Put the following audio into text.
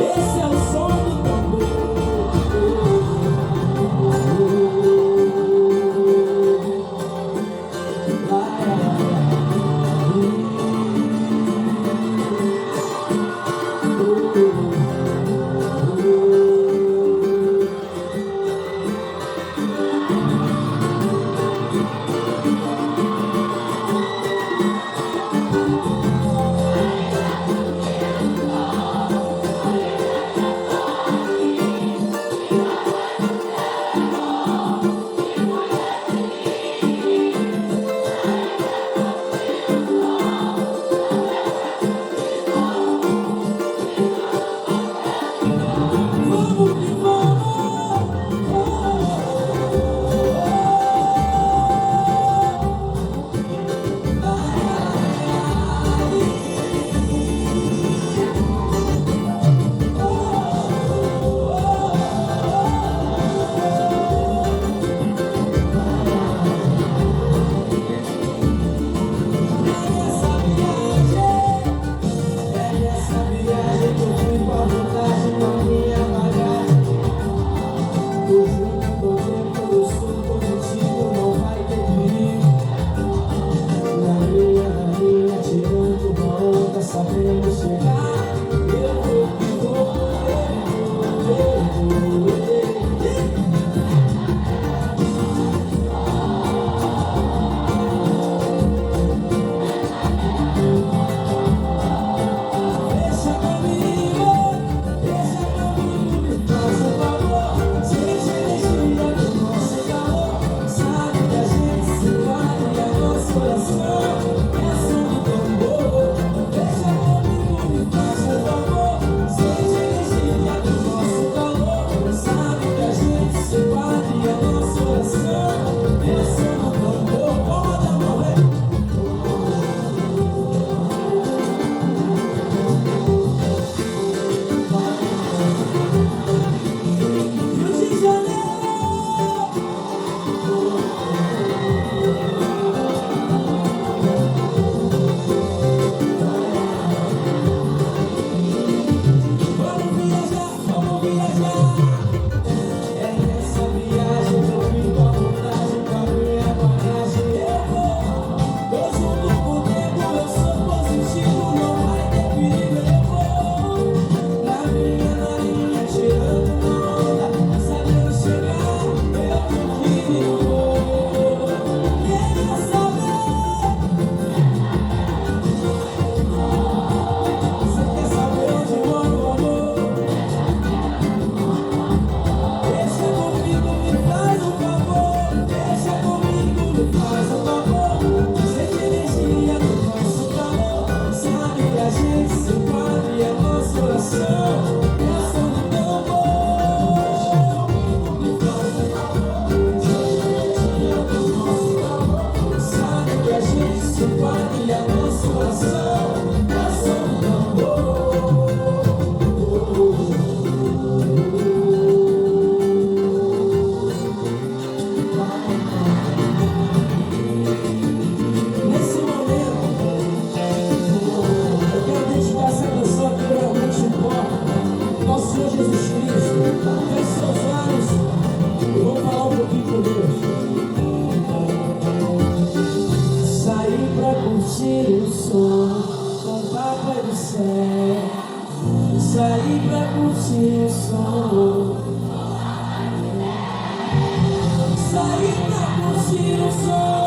Esse é o som do tambor. Sabendo chegar, eu vou. Deixa comigo, me faz um favor. Sente a energia do nosso calor. Sabe que a gente se vale e é nosso coração. É som do tambor. Deixa comigo, me faz um favor. Sente a energia do nosso calor. Sabe que a gente se vale e é nosso coração. É som do tambor. Pode morrer. Rio de Janeiro. Vamos viajar. É nessa viagem que eu fico à vontade com a minha bagagem. Eu vou, tô junto contigo, eu sou positivo, não vai ter perigo. Eu vou, na linha, tirando onda, sabendo chegar, eu que vou. Quero saber, você quer saber onde mora o amor? Deixa comigo, me faz um favor. Deixa comigo, me faz um favor. Sente a energia do nosso calor. Sabe que a gente se pode e é nosso coração. É o som do tambor. Me faz um favor. Sente a energia do nosso calor. Sabe que a gente se pode e é nosso coração. É o som do tambor. Nesse momento, eu quero dedicar essa canção que realmente importa. Nosso Senhor Jesus Cristo, feche seus olhos e vamos falar um pouquinho com Deus. Saí pra curtir o som com o Papai do céu. Saí pra curtir o som. Saí pra curtir o som.